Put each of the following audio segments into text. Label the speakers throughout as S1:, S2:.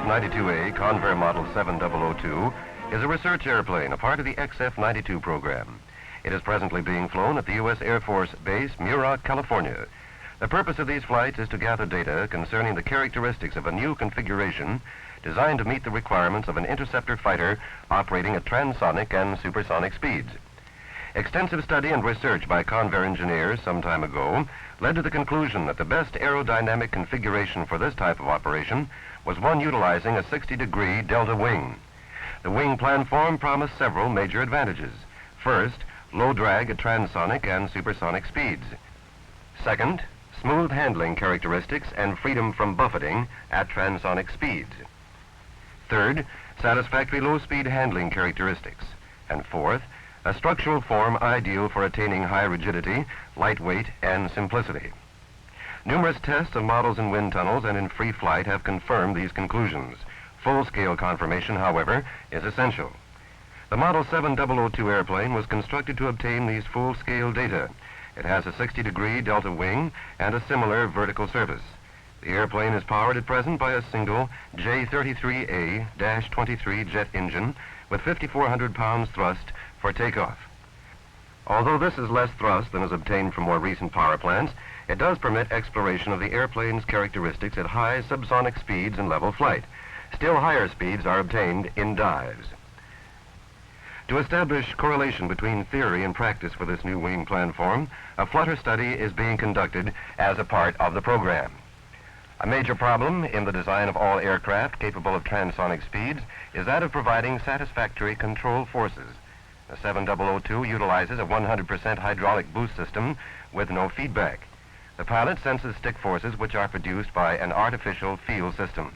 S1: XF-92A Convair Model 7002 is a research airplane, a part of the XF-92 program. It is presently being flown at the U.S. Air Force Base, Muroc, California. The purpose of these flights is to gather data concerning the characteristics of a new configuration designed to meet the requirements of an interceptor fighter operating at transonic and supersonic speeds. Extensive study and research by Convair engineers some time ago led to the conclusion that the best aerodynamic configuration for this type of operation was one utilizing a 60-degree delta wing. The wing planform promised several major advantages. First, low drag at transonic and supersonic speeds. Second, smooth handling characteristics and freedom from buffeting at transonic speeds. Third, satisfactory low-speed handling characteristics. And fourth, a structural form ideal for attaining high rigidity, lightweight, and simplicity. Numerous tests of models in wind tunnels and in free flight have confirmed these conclusions. Full-scale confirmation, however, is essential. The Model 7002 airplane was constructed to obtain these full-scale data. It has a 60-degree delta wing and a similar vertical surface. The airplane is powered at present by a single J-33A-23 jet engine with 5,400 pounds thrust for takeoff. Although this is less thrust than is obtained from more recent power plants, it does permit exploration of the airplane's characteristics at high subsonic speeds in level flight. Still higher speeds are obtained in dives. To establish correlation between theory and practice for this new wing planform, a flutter study is being conducted as a part of the program. A major problem in the design of all aircraft capable of transonic speeds is that of providing satisfactory control forces. The 7002 utilizes a 100% hydraulic boost system with no feedback. The pilot senses stick forces which are produced by an artificial feel system.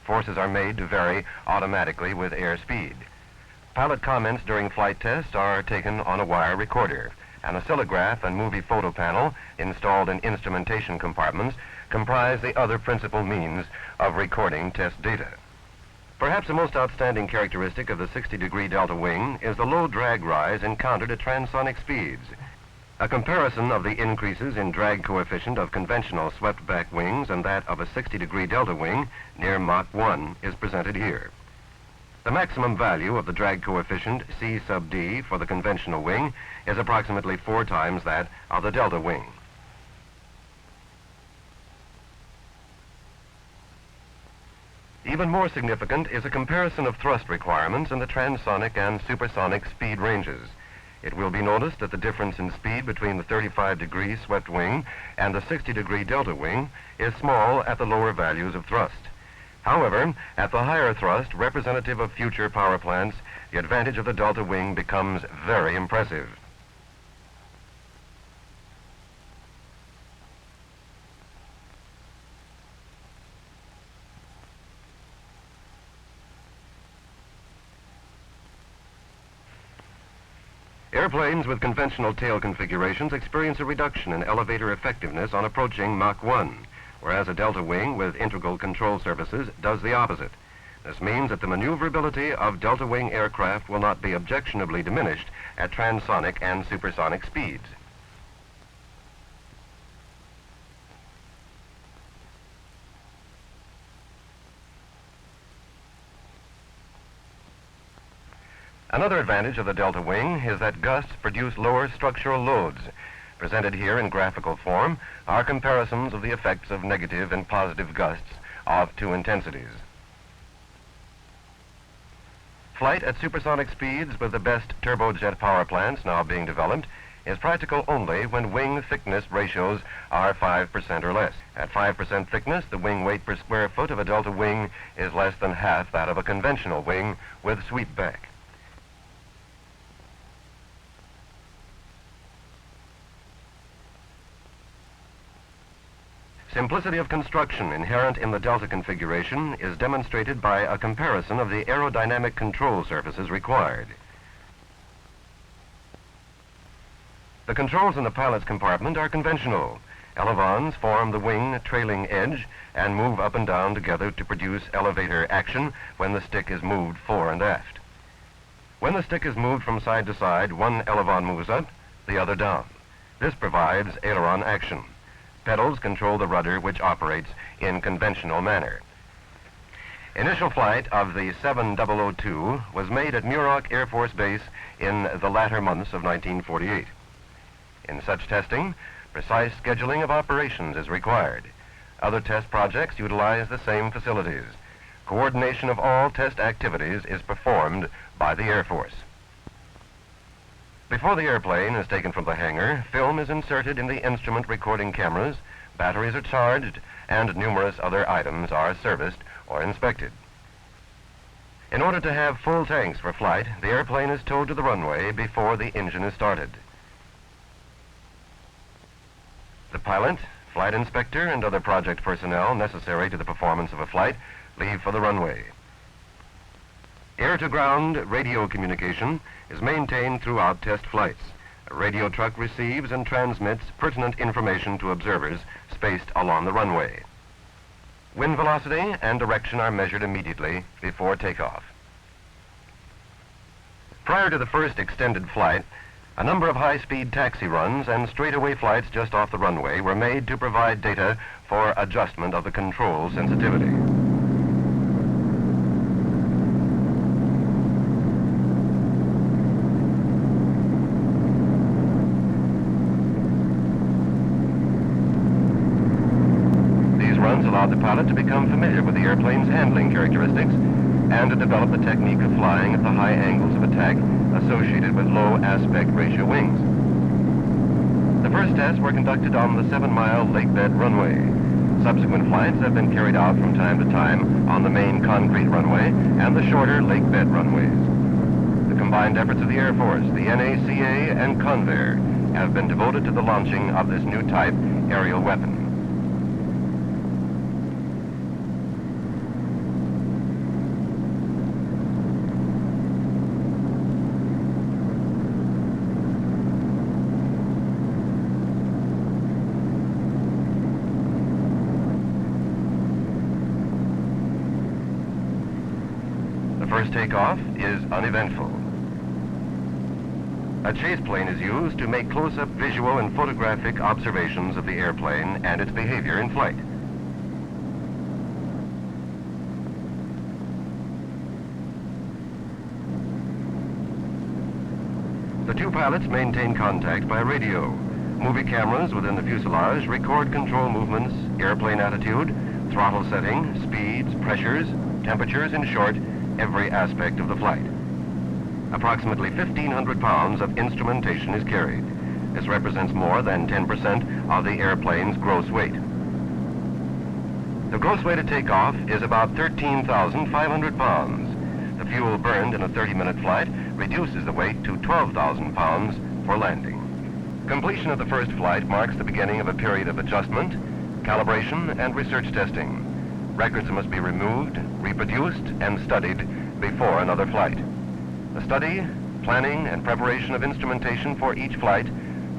S1: Forces are made to vary automatically with airspeed. Pilot comments during flight tests are taken on a wire recorder. An oscillograph and movie photo panel installed in instrumentation compartments comprise the other principal means of recording test data. Perhaps the most outstanding characteristic of the 60-degree delta wing is the low drag rise encountered at transonic speeds. A comparison of the increases in drag coefficient of conventional swept-back wings and that of a 60-degree delta wing near Mach 1 is presented here. The maximum value of the drag coefficient C sub D for the conventional wing is approximately 4 times that of the delta wing. Even more significant is a comparison of thrust requirements in the transonic and supersonic speed ranges. It will be noticed that the difference in speed between the 35-degree swept wing and the 60-degree delta wing is small at the lower values of thrust. However, at the higher thrust, representative of future power plants, the advantage of the delta wing becomes very impressive. Airplanes with conventional tail configurations experience a reduction in elevator effectiveness on approaching Mach 1, whereas a delta wing with integral control surfaces does the opposite. This means that the maneuverability of delta wing aircraft will not be objectionably diminished at transonic and supersonic speeds. Another advantage of the delta wing is that gusts produce lower structural loads. Presented here in graphical form are comparisons of the effects of negative and positive gusts of 2 intensities. Flight at supersonic speeds with the best turbojet power plants now being developed is practical only when wing thickness ratios are 5% or less. At 5% thickness, the wing weight per square foot of a delta wing is less than half that of a conventional wing with sweepback. Simplicity of construction inherent in the delta configuration is demonstrated by a comparison of the aerodynamic control surfaces required. The controls in the pilot's compartment are conventional. Elevons form the wing trailing edge and move up and down together to produce elevator action when the stick is moved fore and aft. When the stick is moved from side to side, one elevon moves up, the other down. This provides aileron action. Pedals control the rudder, which operates in conventional manner. Initial flight of the 7002 was made at Muroc Air Force Base in the latter months of 1948. In such testing, precise scheduling of operations is required. Other test projects utilize the same facilities. Coordination of all test activities is performed by the Air Force. Before the airplane is taken from the hangar, film is inserted in the instrument recording cameras, batteries are charged, and numerous other items are serviced or inspected. In order to have full tanks for flight, the airplane is towed to the runway before the engine is started. The pilot, flight inspector, and other project personnel necessary to the performance of a flight leave for the runway. Air-to-ground radio communication is maintained throughout test flights. A radio truck receives and transmits pertinent information to observers spaced along the runway. Wind velocity and direction are measured immediately before takeoff. Prior to the first extended flight, a number of high-speed taxi runs and straightaway flights just off the runway were made to provide data for adjustment of the control sensitivity. Allowed the pilot to become familiar with the airplane's handling characteristics and to develop the technique of flying at the high angles of attack associated with low aspect ratio wings. The first tests were conducted on the 7-mile lakebed runway. Subsequent flights have been carried out from time to time on the main concrete runway and the shorter lakebed runways. The combined efforts of the Air Force, the NACA, and Convair have been devoted to the launching of this new type aerial weapon. First takeoff is uneventful. A chase plane is used to make close-up visual and photographic observations of the airplane and its behavior in flight. The two pilots maintain contact by radio. Movie cameras within the fuselage record control movements, airplane attitude, throttle setting, speeds, pressures, temperatures, in short, every aspect of the flight. Approximately 1,500 pounds of instrumentation is carried. This represents more than 10% of the airplane's gross weight. The gross weight at takeoff is about 13,500 pounds. The fuel burned in a 30-minute flight reduces the weight to 12,000 pounds for landing. Completion of the first flight marks the beginning of a period of adjustment, calibration, and research testing. Records must be removed, reproduced, and studied before another flight. The study, planning, and preparation of instrumentation for each flight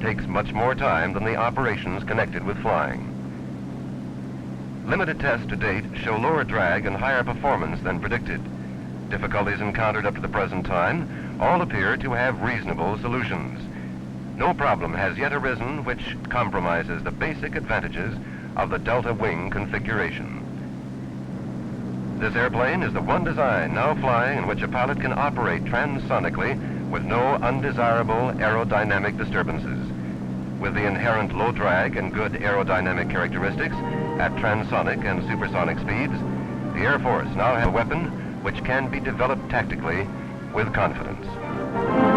S1: takes much more time than the operations connected with flying. Limited tests to date show lower drag and higher performance than predicted. Difficulties encountered up to the present time all appear to have reasonable solutions. No problem has yet arisen which compromises the basic advantages of the delta wing configuration. This airplane is the one design now flying in which a pilot can operate transsonically with no undesirable aerodynamic disturbances. With the inherent low drag and good aerodynamic characteristics at transonic and supersonic speeds, the Air Force now has a weapon which can be developed tactically with confidence.